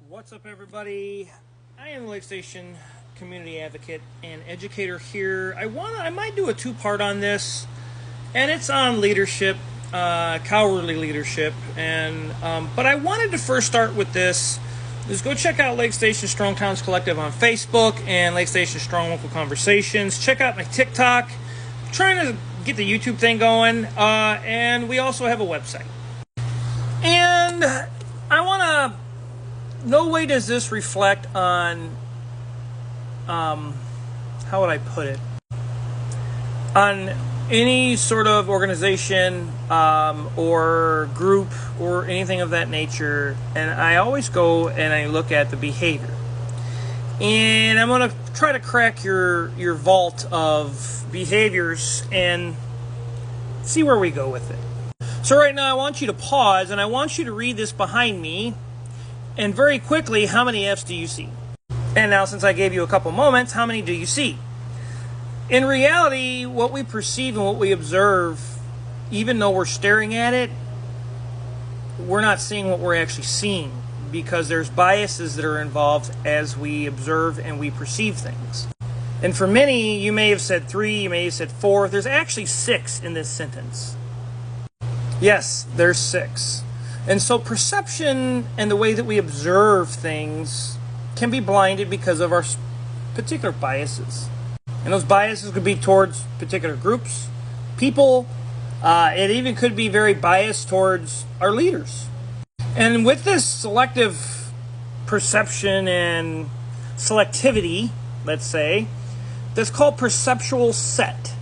What's up, everybody? I am the Lake Station community advocate and educator here. I might do a two-part on this, and it's on leadership, cowardly leadership. But I wanted to first start with this. Is go check out Lake Station Strong Towns Collective on Facebook and Lake Station Strong Local Conversations. Check out my TikTok. I'm trying to get the YouTube thing going, and we also have a website. And I want to. No way does this reflect on, how would I put it, on any sort of organization or group or anything of that nature. And I always go and I look at the behavior. And I'm going to try to crack your vault of behaviors and see where we go with it. So right now I want you to pause and I want you to read this behind me. And very quickly, how many F's do you see? And now, since I gave you a couple moments, how many do you see? In reality, what we perceive and what we observe, even though we're staring at it, we're not seeing what we're actually seeing because there's biases that are involved as we observe and we perceive things. And for many, you may have said 3, you may have said 4. There's actually 6 in this sentence. Yes, there's 6. And so perception and the way that we observe things can be blinded because of our particular biases. And those biases could be towards particular groups, people. It even could be very biased towards our leaders. And with this selective perception and selectivity, let's say, that's called perceptual set.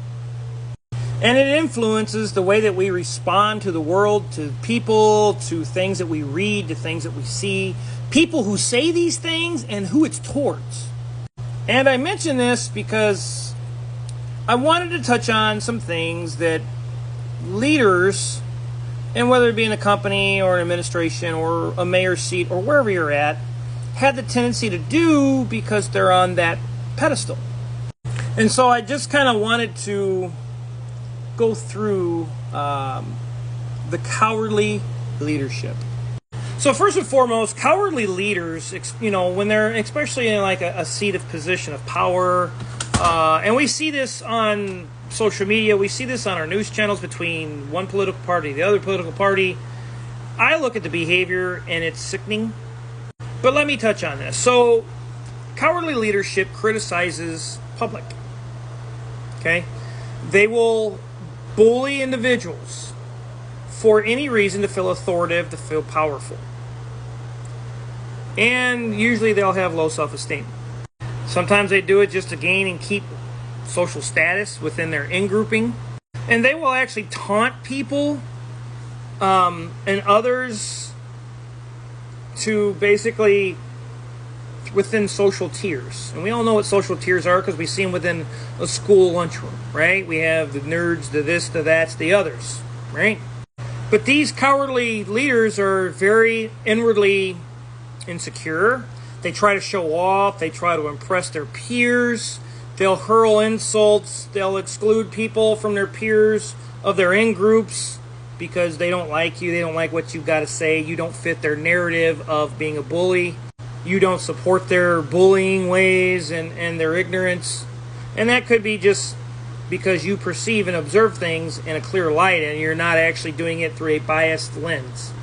And it influences the way that we respond to the world, to people, to things that we read, to things that we see, people who say these things, and who it's towards. And I mention this because I wanted to touch on some things that leaders, and whether it be in a company or an administration or a mayor's seat or wherever you're at, had the tendency to do because they're on that pedestal. And so I just kind of wanted to go through the cowardly leadership. So first and foremost, cowardly leaders, when they're especially in like a seat of position of power, and we see this on social media, we see this on our news channels between one political party, the other political party. I look at the behavior and it's sickening. But let me touch on this. So cowardly leadership criticizes public. Okay? They will bully individuals for any reason to feel authoritative, to feel powerful. And usually they'll have low self-esteem. Sometimes they do it just to gain and keep social status within their in-grouping. And they will actually taunt people and others to basically within social tiers. And we all know what social tiers are because we see them within a school lunchroom, right? We have the nerds, the this, the that's, the others, right? But these cowardly leaders are very inwardly insecure. They try to show off. They try to impress their peers. They'll hurl insults. They'll exclude people from their peers of their in-groups because they don't like you. They don't like what you've got to say. You don't fit their narrative of being a bully. You don't support their bullying ways and their ignorance. And that could be just because you perceive and observe things in a clear light and you're not actually doing it through a biased lens.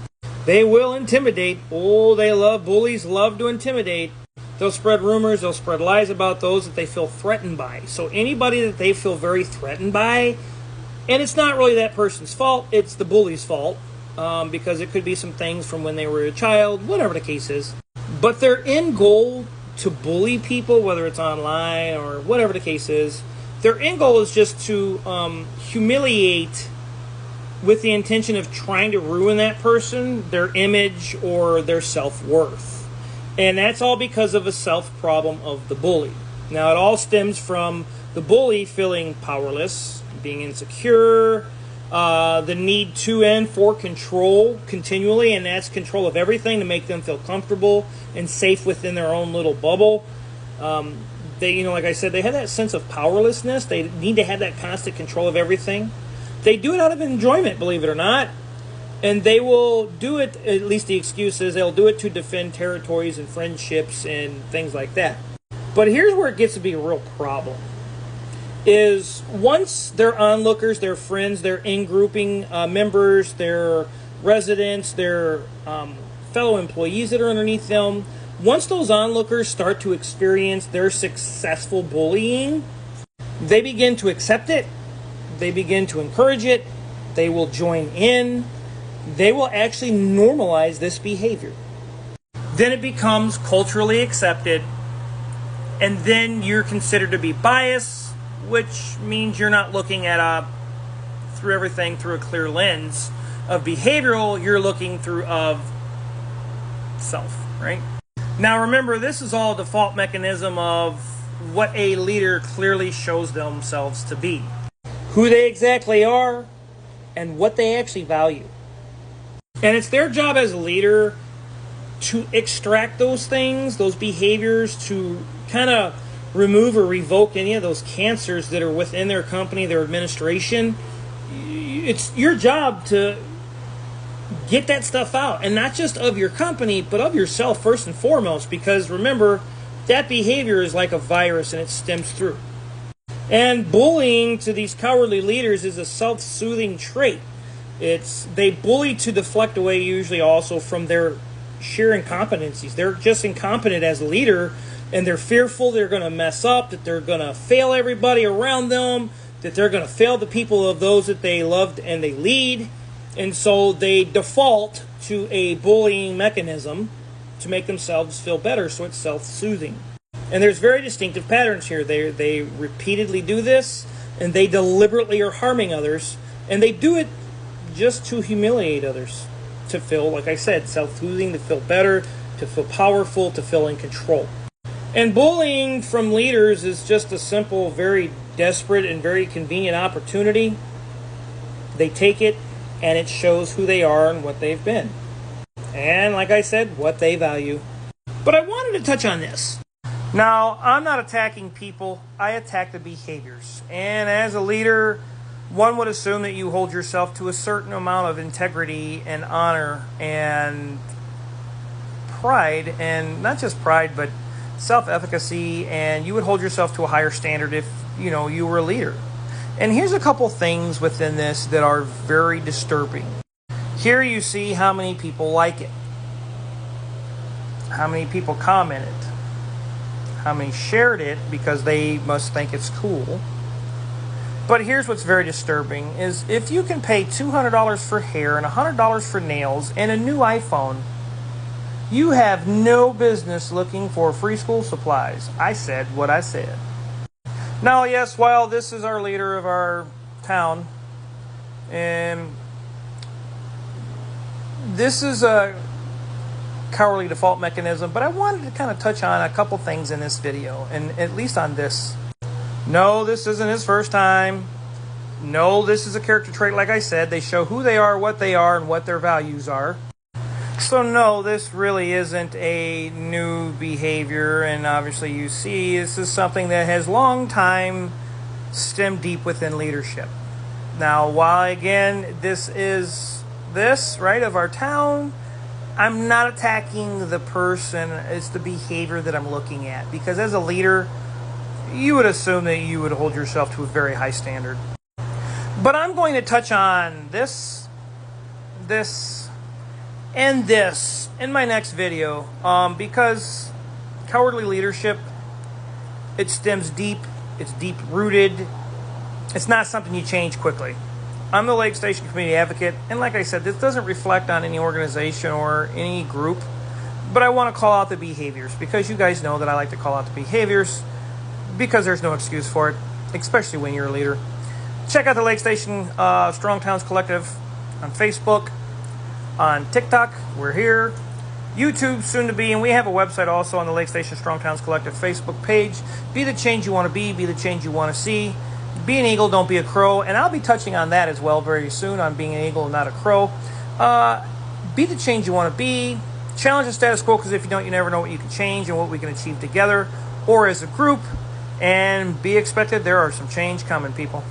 They will intimidate. Oh, they love, bullies love to intimidate. They'll spread rumors, they'll spread lies about those that they feel threatened by. So anybody that they feel very threatened by, and it's not really that person's fault, it's the bully's fault, because it could be some things from when they were a child, whatever the case is. But their end goal to bully people, whether it's online or whatever the case is, their end goal is just to humiliate with the intention of trying to ruin that person, their image, or their self-worth. And that's all because of a self-problem of the bully. Now, it all stems from the bully feeling powerless, being insecure, the need to and for control continually, and that's control of everything to make them feel comfortable and safe within their own little bubble. They, like I said, they have that sense of powerlessness. They need to have that constant control of everything. They do it out of enjoyment, believe it or not. And they will do it, at least the excuse is, they'll do it to defend territories and friendships and things like that. But here's where it gets to be a real problem. Is once their onlookers, their friends, their in-grouping members, their residents, their fellow employees that are underneath them, once those onlookers start to experience their successful bullying, they begin to accept it, they begin to encourage it, they will join in, they will actually normalize this behavior. Then it becomes culturally accepted, and then you're considered to be biased, which means you're not looking at through everything through a clear lens of behavioral, you're looking through of self, right? Now remember, this is all a default mechanism of what a leader clearly shows themselves to be. Who they exactly are and what they actually value. And it's their job as a leader to extract those things, those behaviors, to kind of remove or revoke any of those cancers that are within their company, their administration. It's your job to get that stuff out, and not just of your company, but of yourself first and foremost, because remember, that behavior is like a virus and it stems through. And bullying to these cowardly leaders is a self-soothing trait. They bully to deflect away usually also from their sheer incompetencies. They're just incompetent as a leader, and they're fearful they're going to mess up, that they're going to fail everybody around them, that they're going to fail the people of those that they loved and they lead. And so they default to a bullying mechanism to make themselves feel better, so it's self-soothing. And there's very distinctive patterns here. They repeatedly do this, and they deliberately are harming others, and they do it just to humiliate others, to feel, like I said, self-soothing, to feel better, to feel powerful, to feel in control. And bullying from leaders is just a simple, very desperate, and very convenient opportunity. They take it, and it shows who they are and what they've been. And like I said, what they value. But I wanted to touch on this. Now, I'm not attacking people, I attack the behaviors. And as a leader, one would assume that you hold yourself to a certain amount of integrity and honor and pride, and not just pride, but self-efficacy, and you would hold yourself to a higher standard if, you were a leader. And here's a couple things within this that are very disturbing. Here you see how many people like it, how many people commented, how many shared it because they must think it's cool. But here's what's very disturbing is if you can pay $200 for hair and $100 for nails and a new iPhone, you have no business looking for free school supplies. I said what I said. Now, yes, while this is our leader of our town, and this is a cowardly default mechanism, but I wanted to kind of touch on a couple things in this video, and at least on this. No, this isn't his first time. No, this is a character trait, like I said. They show who they are, and what their values are. So no, this really isn't a new behavior, and obviously you see this is something that has long time stemmed deep within leadership. Now, while again this is right of our town, I'm not attacking the person, it's the behavior that I'm looking at, because as a leader, you would assume that you would hold yourself to a very high standard. But I'm going to touch on this, and this in my next video, because cowardly leadership, it stems deep, it's deep rooted, it's not something you change quickly. I'm the Lake Station Community Advocate, and like I said, this doesn't reflect on any organization or any group, but I want to call out the behaviors, because you guys know that I like to call out the behaviors, because there's no excuse for it, especially when you're a leader. Check out the Lake Station Strong Towns Collective on Facebook, on TikTok, we're here, YouTube soon to be, and we have a website also on the Lake Station Strong Towns Collective Facebook page. Be the change you want to be the change you want to see. Be an eagle, don't be a crow, and I'll be touching on that as well very soon, on being an eagle and not a crow. Be the change you want to be. Challenge the status quo, because if you don't, you never know what you can change and what we can achieve together or as a group. And be expected, there are some change coming, people.